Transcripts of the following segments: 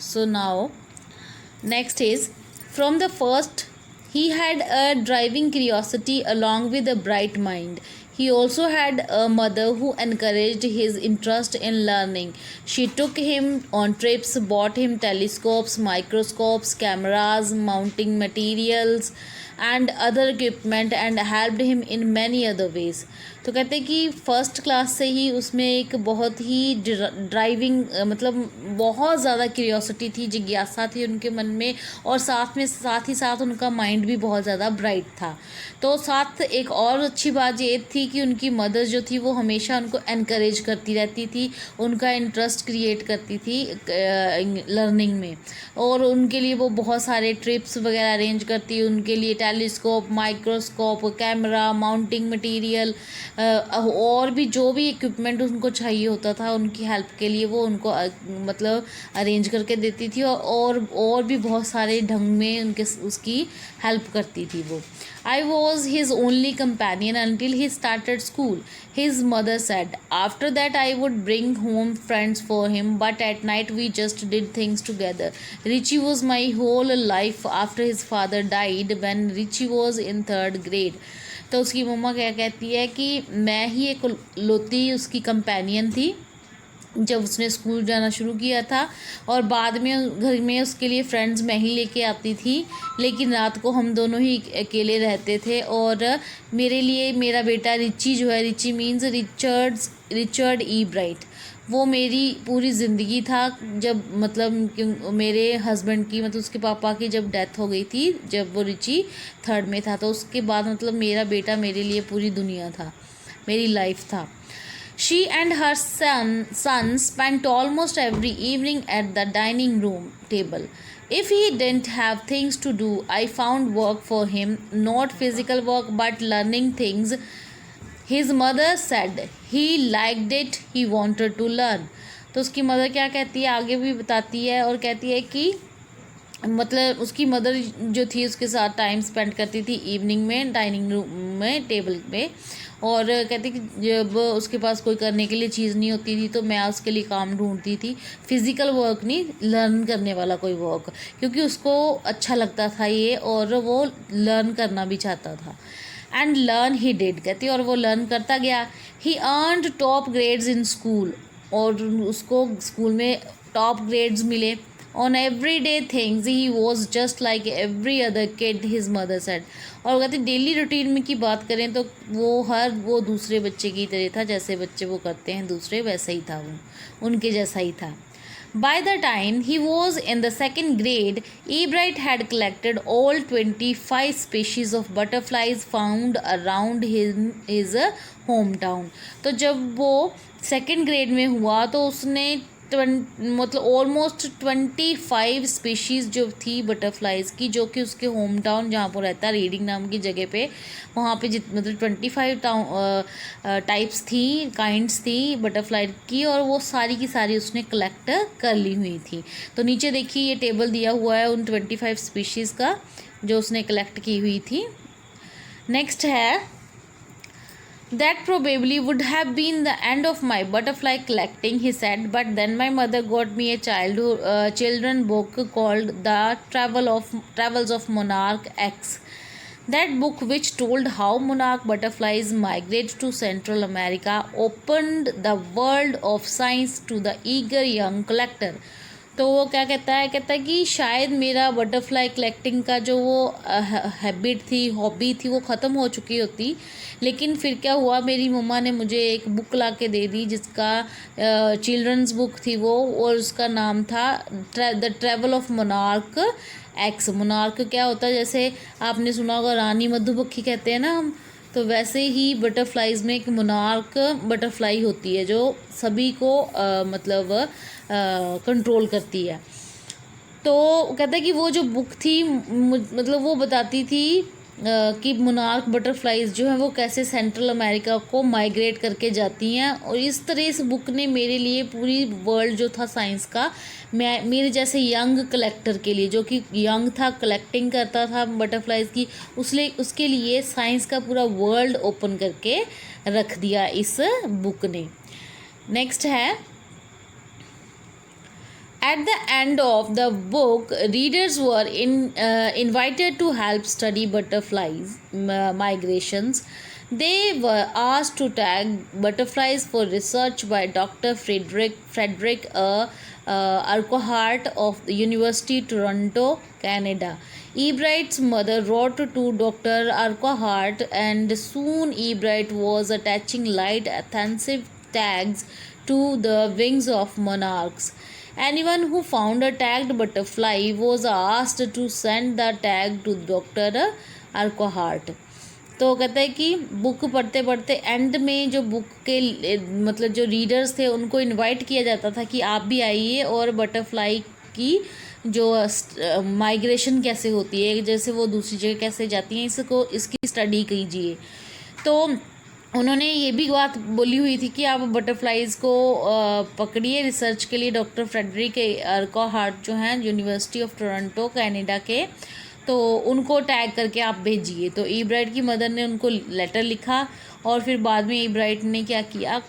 So now next is, from the first he had a driving curiosity along with a bright mind. He also had a mother who encouraged his interest in learning. She took him on trips, bought him telescopes, microscopes, cameras, mounting materials and other equipment and helped him in many other ways. तो कहते हैं कि first class से ही उसमें एक बहुत ही driving मतलब बहुत ज़्यादा क्यूरियोसिटी थी, जिज्ञासा थी उनके मन में, और साथ ही साथ उनका माइंड भी बहुत ज़्यादा ब्राइट था। तो साथ एक और अच्छी बात ये थी कि उनकी मदर जो थी वो हमेशा उनको एनकरेज करती रहती थी, उनका इंटरेस्ट क्रिएट करती थी लर्निंग में, और उनके लिए वो बहुत सारे ट्रिप्स वगैरह अरेंज करती, उनके लिए telescope, microscope, camera, mounting material और भी जो भी इक्विपमेंट उनको चाहिए होता था उनकी हेल्प के लिए वो उनको मतलब अरेंज करके देती थी, और भी बहुत सारे ढंग में उनके उसकी हेल्प करती थी वो। I was his only companion until he started school, his mother said. After that I would bring home friends for him, but at night we just did things together. Richie was my whole life after his father died when Richie was in 3rd grade. तो उसकी मम्मा क्या कहती है कि मैं ही एक लौती उसकी companion थी जब उसने स्कूल जाना शुरू किया था, और बाद में घर में उसके लिए फ्रेंड्स मैं ही लेके आती थी, लेकिन रात को हम दोनों ही अकेले रहते थे। और मेरे लिए मेरा बेटा रिची जो है, रिची मीन्स रिचर्ड ई ब्राइट, वो मेरी पूरी ज़िंदगी था। जब मतलब मेरे हस्बैंड की मतलब उसके पापा की जब डेथ हो गई थी, जब वो रिची 3rd में था, तो उसके बाद मतलब मेरा बेटा मेरे लिए पूरी दुनिया था, मेरी लाइफ था। She and her son spent almost every evening at the dining room table. If he didn't have things to do, I found work for him, not physical work but learning things. His mother said he liked it, he wanted to learn. तो उसकी mother क्या कहती है, आगे भी बताती है और कहती है कि मतलब उसकी मदर जो थी उसके साथ टाइम स्पेंड करती थी इवनिंग में डाइनिंग रूम में टेबल पे, और कहती कि जब उसके पास कोई करने के लिए चीज़ नहीं होती थी तो मैं उसके लिए काम ढूंढती थी, फिज़िकल वर्क नहीं, लर्न करने वाला कोई वर्क, क्योंकि उसको अच्छा लगता था ये और वो लर्न करना भी चाहता था। एंड लर्न ही डिड, कहती और वो लर्न करता गया। He earned top grades in school, और उसको स्कूल में टॉप ग्रेड्स मिले। On everyday things he was just like every other kid, his mother said. और कहते डेली रूटीन में की बात करें तो वो दूसरे बच्चे की तरह था, जैसे बच्चे वो करते हैं दूसरे वैसा ही था, वो उनके जैसा ही था। By the time he was in the 2nd grade, Ebright had collected all 25 species of butterflies found around his hometown. तो जब वो 2nd ग्रेड में हुआ तो उसने मतलब ऑलमोस्ट 25 स्पीशीज़ जो थी बटरफ्लाइज़ की, जो कि उसके होम टाउन जहाँ पर रहता है रीडिंग नाम की जगह पे, वहाँ पे मतलब 25 टाइप्स थी, काइंड्स थी बटरफ्लाई की, और वो सारी की सारी उसने कलेक्ट कर ली हुई थी। तो नीचे देखिए ये टेबल दिया हुआ है उन 25 स्पीशीज़ का जो उसने कलेक्ट की हुई थी। नेक्स्ट है, That probably would have been the end of my butterfly collecting, he said, but then my mother got me a children book called The Travels of Monarch X. That book, which told how monarch butterflies migrate to Central America, opened the world of science to the eager young collector. तो वो क्या कहता है कि शायद मेरा butterfly collecting का जो वो हैबिट थी, हॉबी थी, वो ख़त्म हो चुकी होती, लेकिन फिर क्या हुआ, मेरी मम्मा ने मुझे एक बुक ला के दे दी जिसका चिल्ड्रंस बुक थी वो, और उसका नाम था the travel of monarch x. Monarch क्या होता है, जैसे आपने सुना होगा रानी मधुमक्खी कहते हैं ना हम, तो वैसे ही बटरफ्लाइज में एक मोनार्क बटरफ्लाई होती है जो सभी को मतलब कंट्रोल करती है। तो कहता है कि वो जो बुक थी मतलब वो बताती थी कि मोनार्क बटरफ्लाइज जो है वो कैसे सेंट्रल अमेरिका को माइग्रेट करके जाती हैं, और इस तरह इस बुक ने मेरे लिए पूरी वर्ल्ड जो था साइंस का, मेरे जैसे यंग कलेक्टर के लिए, जो कि यंग था, कलेक्टिंग करता था बटरफ्लाइज की, उसके लिए साइंस का पूरा वर्ल्ड ओपन करके रख दिया इस बुक ने। नेक्स्ट है, At the end of the book, readers were invited to help study butterflies migrations. They were asked to tag butterflies for research by Dr. Frederick Urquhart of the University Toronto, Canada. Ebright's mother wrote to Dr. Urquhart, and soon Ebright was attaching light adhesive tags to the wings of monarchs. Anyone who found a tagged butterfly was asked to send the tag to doctor Urquhart. तो कहता है कि book पढ़ते पढ़ते and में जो book के मतलब जो रीडर्स थे उनको इनवाइट किया जाता था कि आप भी आइए और बटरफ्लाई की जो माइग्रेशन कैसे होती है, जैसे वो दूसरी जगह कैसे जाती हैं, इसकी स्टडी कीजिए. तो उन्होंने ये भी बात बोली हुई थी कि आप बटरफ्लाइज़ को पकड़िए रिसर्च के लिए. डॉक्टर फ्रेडरिक अर्कोहार्ट जो हैं यूनिवर्सिटी ऑफ टोरंटो कनाडा के, तो उनको टैग करके आप भेजिए. तो ईब्राइट की मदर ने उनको लेटर लिखा और फिर बाद में ईब्राइट ने क्या किया,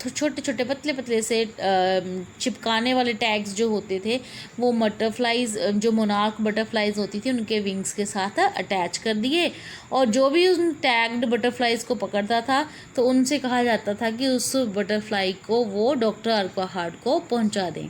छोटे छोटे पतले पतले से चिपकाने वाले टैग्स जो होते थे वो बटरफ्लाइज जो मोनार्क बटरफ्लाइज होती थी उनके विंग्स के साथ अटैच कर दिए. और जो भी उन टैग्ड बटरफ्लाइज को पकड़ता था तो उनसे कहा जाता था कि उस बटरफ्लाई को वो डॉक्टर अर्कोहार्ट को पहुंचा दें.